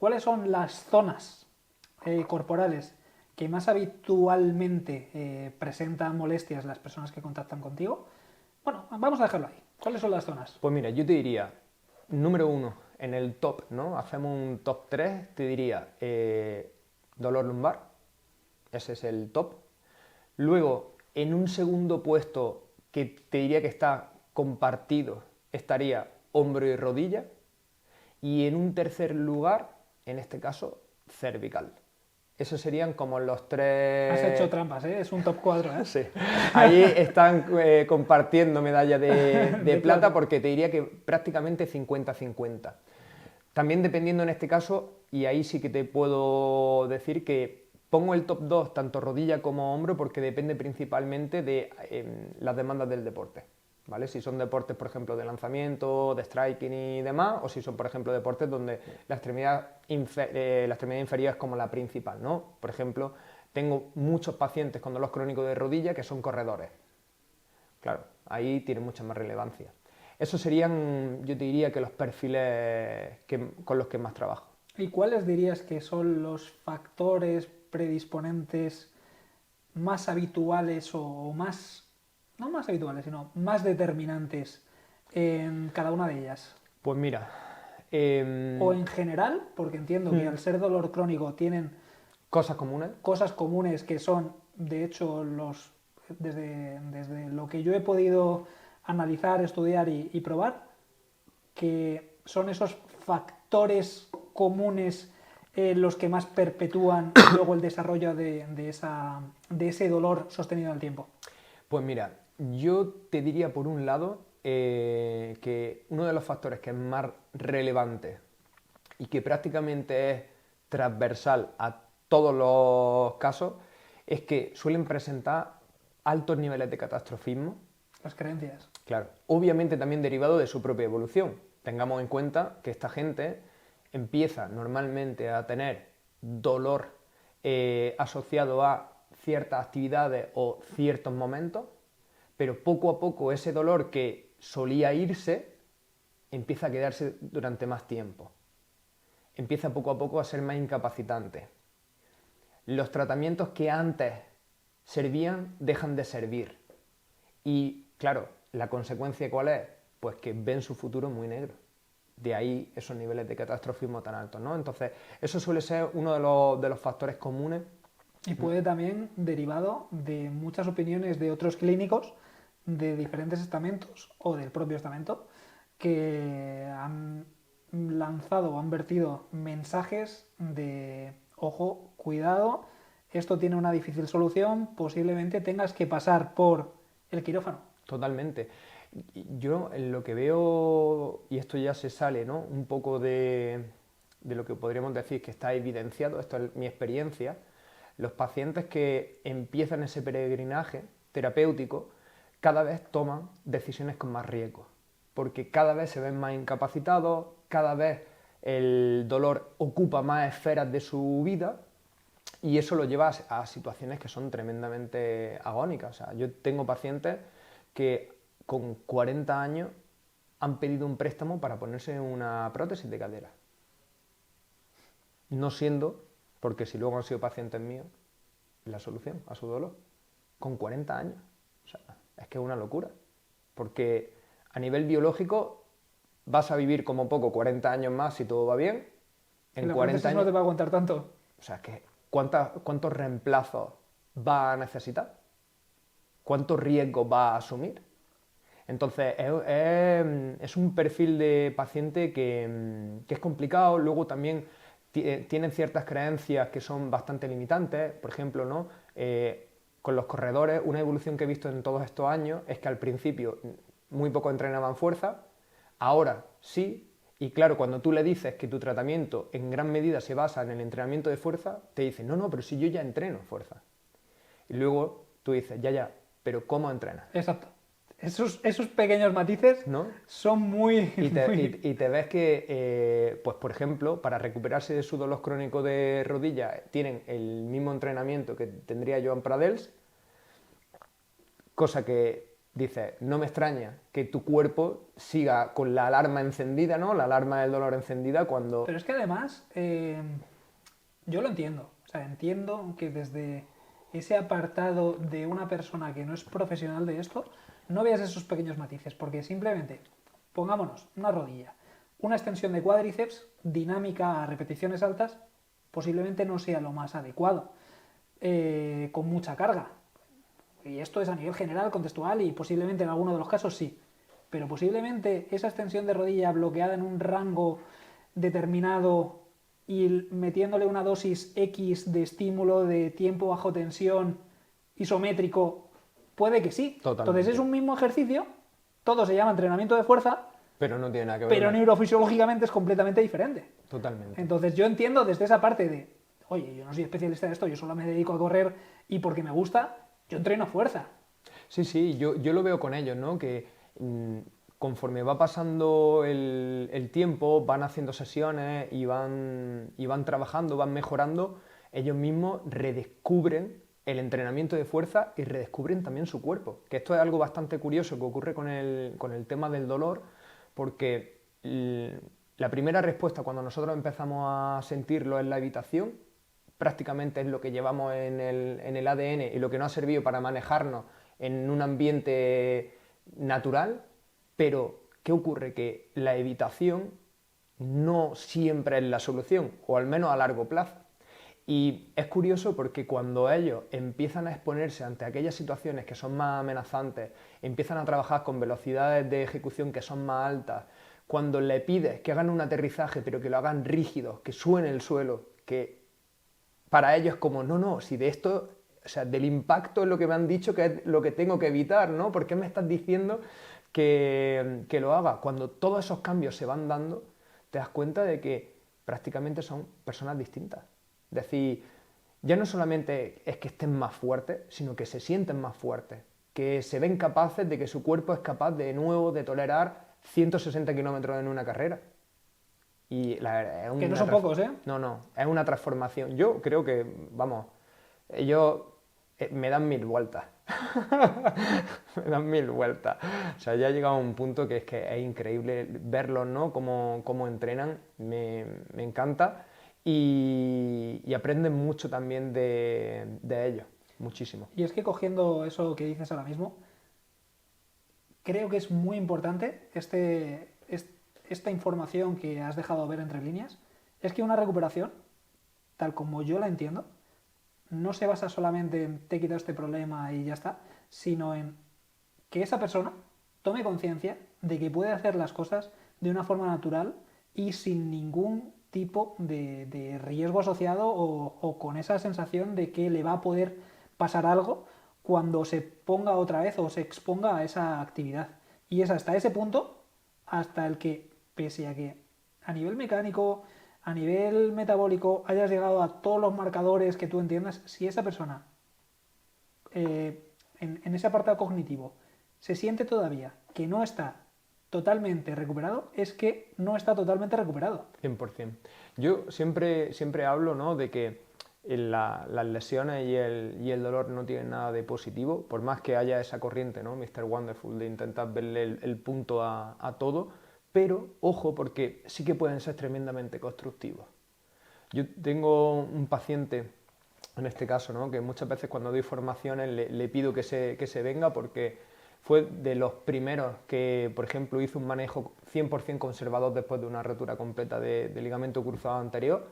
¿cuáles son las zonas corporales que más habitualmente presentan molestias las personas que contactan contigo? Bueno, vamos a dejarlo ahí. ¿Cuáles son las zonas? Pues mira, yo te diría, número uno, en el top, ¿no? Hacemos un top 3, te diría dolor lumbar, ese es el top. Luego, en un segundo puesto, que te diría que está compartido, estaría hombro y rodilla. Y en un tercer lugar, en este caso, cervical. Esos serían como los Has hecho tres... trampas, ¿eh? Es un top 4, ¿eh? Sí. Ahí están compartiendo medalla de De plata plata. porque te diría que prácticamente 50-50. También dependiendo en este caso, y ahí sí que te puedo decir que pongo el top 2 tanto rodilla como hombro porque depende principalmente de las demandas del deporte. ¿Vale? Si son deportes, por ejemplo, de lanzamiento, de striking y demás, o si son, por ejemplo, deportes donde la extremidad inferior es como la principal, ¿no? Por ejemplo, tengo muchos pacientes con dolor crónico de rodilla que son corredores. Claro, ahí tiene mucha más relevancia. Esos serían, yo te diría que los perfiles con los que más trabajo. ¿Y cuáles dirías que son los factores predisponentes más habituales o más, no más habituales, sino más determinantes en cada una de ellas? Pues mira, O en general, porque entiendo que al ser dolor crónico tienen cosas comunes. cosas comunes que son, de hecho, desde lo que yo he podido analizar, estudiar y probar, que son esos factores comunes los que más perpetúan luego el desarrollo de ese dolor sostenido en el tiempo. Pues mira, yo te diría por un lado que uno de los factores que es más relevante y que prácticamente es transversal a todos los casos es que suelen presentar altos niveles de catastrofismo. Las creencias. Claro, obviamente también derivado de su propia evolución. Tengamos en cuenta que esta gente empieza normalmente a tener dolor asociado a ciertas actividades o ciertos momentos, pero poco a poco ese dolor que solía irse empieza a quedarse durante más tiempo. Empieza poco a poco a ser más incapacitante. Los tratamientos que antes servían dejan de servir. Y claro, ¿la consecuencia cuál es? Pues que ven su futuro muy negro. De ahí esos niveles de catastrofismo tan altos, ¿no? Entonces, eso suele ser uno de los factores comunes. Y puede también derivado de muchas opiniones de otros clínicos de diferentes estamentos o del propio estamento que han lanzado o han vertido mensajes de ojo, cuidado, esto tiene una difícil solución, posiblemente tengas que pasar por el quirófano. Totalmente. Yo en lo que veo, y esto ya se sale, ¿no? Un poco de lo que podríamos decir que está evidenciado, esto es mi experiencia, los pacientes que empiezan ese peregrinaje terapéutico cada vez toman decisiones con más riesgo, porque cada vez se ven más incapacitados, cada vez el dolor ocupa más esferas de su vida y eso lo lleva a situaciones que son tremendamente agónicas. O sea, yo tengo pacientes que con 40 años han pedido un préstamo para ponerse una prótesis de cadera. No siendo, porque si luego han sido pacientes míos, la solución a su dolor. Con 40 años. O sea, es que es una locura. Porque a nivel biológico vas a vivir como poco 40 años más si todo va bien. En En la 40 prótesis no años... te va a aguantar tanto. O sea, que ¿cuántos reemplazos va a necesitar? ¿Cuánto riesgo va a asumir? Entonces, es un perfil de paciente que es complicado. Luego también tienen ciertas creencias que son bastante limitantes. Por ejemplo, ¿no? Con los corredores, una evolución que he visto en todos estos años es que al principio muy poco entrenaban fuerza, ahora sí. Y claro, cuando tú le dices que tu tratamiento en gran medida se basa en el entrenamiento de fuerza, te dicen, no, pero si yo ya entreno fuerza. Y luego tú dices, ya, pero ¿cómo entrenas? Exacto. Esos pequeños matices ¿No? son muy... Y muy... te ves que, pues por ejemplo, para recuperarse de su dolor crónico de rodilla, tienen el mismo entrenamiento que tendría Joan Pradels, cosa que dices, no me extraña que tu cuerpo siga con la alarma encendida, ¿no? La alarma del dolor encendida cuando... Pero es que además, yo lo entiendo. O sea, entiendo que desde ese apartado de una persona que no es profesional de esto, no veas esos pequeños matices, porque simplemente, pongámonos, una rodilla, una extensión de cuádriceps dinámica a repeticiones altas, posiblemente no sea lo más adecuado, con mucha carga. Y esto es a nivel general, contextual, y posiblemente en alguno de los casos sí. Pero posiblemente esa extensión de rodilla bloqueada en un rango determinado y metiéndole una dosis X de estímulo de tiempo bajo tensión isométrico, puede que sí. Entonces es Totalmente. un mismo ejercicio, todo se llama entrenamiento de fuerza, Pero no tiene nada que ver pero una... neurofisiológicamente es completamente diferente. Totalmente. Entonces yo entiendo desde esa parte de, oye, yo no soy especialista en esto, yo solo me dedico a correr y porque me gusta, yo entreno a fuerza. Sí, sí, yo lo veo con ellos, ¿no? Que conforme va pasando el tiempo, van haciendo sesiones y van trabajando, van mejorando, ellos mismos redescubren el entrenamiento de fuerza y redescubren también su cuerpo. Que esto es algo bastante curioso que ocurre con el tema del dolor, porque la primera respuesta cuando nosotros empezamos a sentirlo en la habitación, prácticamente es lo que llevamos en el ADN y lo que nos ha servido para manejarnos en un ambiente natural, pero ¿qué ocurre? Que la evitación no siempre es la solución, o al menos a largo plazo. Y es curioso porque cuando ellos empiezan a exponerse ante aquellas situaciones que son más amenazantes, empiezan a trabajar con velocidades de ejecución que son más altas, cuando le pides que hagan un aterrizaje pero que lo hagan rígido, que suene el suelo, que para ellos es como, no, no, si de esto, o sea, del impacto es lo que me han dicho que es lo que tengo que evitar, ¿no? ¿Por qué me estás diciendo que lo haga? Cuando todos esos cambios se van dando, te das cuenta de que prácticamente son personas distintas. Es decir, ya no solamente es que estén más fuertes, sino que se sienten más fuertes, que se ven capaces de que su cuerpo es capaz de nuevo de tolerar 160 kilómetros en una carrera. Y la verdad, es Que no una son pocos, ¿eh? no, no, es una transformación. Yo creo que, vamos, ellos me dan mil vueltas. Me dan mil vueltas. O sea, ya ha llegado a un punto que es increíble verlos, ¿no? Cómo entrenan, me encanta. Y aprenden mucho también de ellos, muchísimo. Y es que cogiendo eso que dices ahora mismo, creo que es muy importante esta información que has dejado ver entre líneas. Es que una recuperación, tal como yo la entiendo, no se basa solamente en te he quitado este problema y ya está, sino en que esa persona tome conciencia de que puede hacer las cosas de una forma natural y sin ningún tipo de riesgo asociado o con esa sensación de que le va a poder pasar algo cuando se ponga otra vez o se exponga a esa actividad. Y es hasta ese punto hasta el que, pese a que a nivel mecánico, a nivel metabólico, hayas llegado a todos los marcadores que tú entiendas, si esa persona en ese apartado cognitivo se siente todavía que no está totalmente recuperado, es que no está totalmente recuperado. 100%. Yo siempre hablo, ¿no? De que las lesiones y el dolor no tienen nada de positivo, por más que haya esa corriente, ¿no? Mr. Wonderful, de intentar verle el punto a todo, pero ojo, porque sí que pueden ser tremendamente constructivos. Yo tengo un paciente, en este caso, ¿no? Que muchas veces cuando doy formaciones le pido que se venga porque fue de los primeros que, por ejemplo, hizo un manejo 100% conservador después de una rotura completa de ligamento cruzado anterior,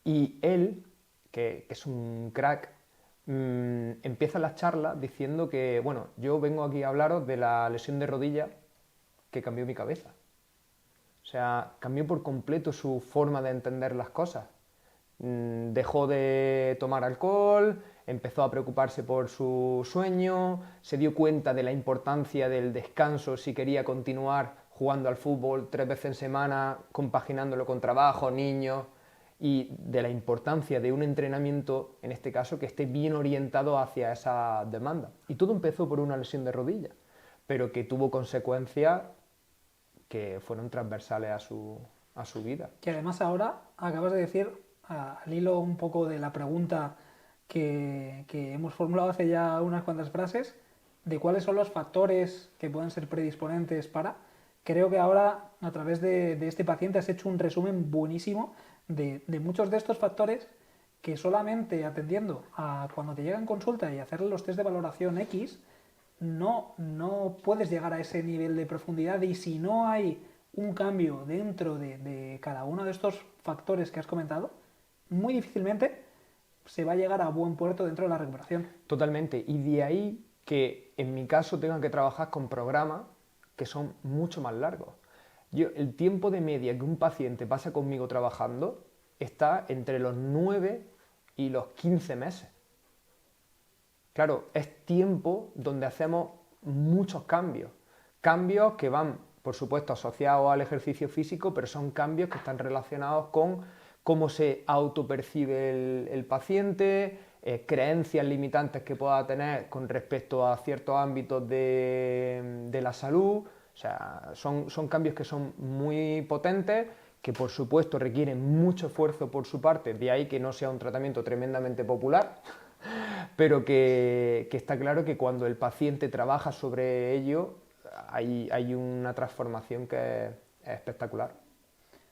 y él, que es un crack, empieza las charlas diciendo que, bueno, yo vengo aquí a hablaros de la lesión de rodilla que cambió mi cabeza. O sea, cambió por completo su forma de entender las cosas. Dejó de tomar alcohol, empezó a preocuparse por su sueño, se dio cuenta de la importancia del descanso si quería continuar jugando al fútbol 3 veces en semana, compaginándolo con trabajo, niños, y de la importancia de un entrenamiento, en este caso, que esté bien orientado hacia esa demanda. Y todo empezó por una lesión de rodilla, pero que tuvo consecuencias que fueron transversales a su vida. Que además ahora acabas de decir, al hilo un poco de la pregunta que hemos formulado hace ya unas cuantas frases, de cuáles son los factores que pueden ser predisponentes para, creo que ahora a través de este paciente has hecho un resumen buenísimo de muchos de estos factores que solamente atendiendo a cuando te llegan consulta y hacerle los test de valoración X, no puedes llegar a ese nivel de profundidad, y si no hay un cambio dentro de cada uno de estos factores que has comentado, muy difícilmente se va a llegar a buen puerto dentro de la recuperación. Totalmente. Y de ahí que en mi caso tengan que trabajar con programas que son mucho más largos. El tiempo de media que un paciente pasa conmigo trabajando está entre los 9 y los 15 meses. Claro, es tiempo donde hacemos muchos cambios. Cambios que van, por supuesto, asociados al ejercicio físico, pero son cambios que están relacionados con cómo se autopercibe el paciente, creencias limitantes que pueda tener con respecto a ciertos ámbitos de la salud. O sea, son cambios que son muy potentes, que por supuesto requieren mucho esfuerzo por su parte, de ahí que no sea un tratamiento tremendamente popular, pero que está claro que cuando el paciente trabaja sobre ello hay una transformación que es espectacular.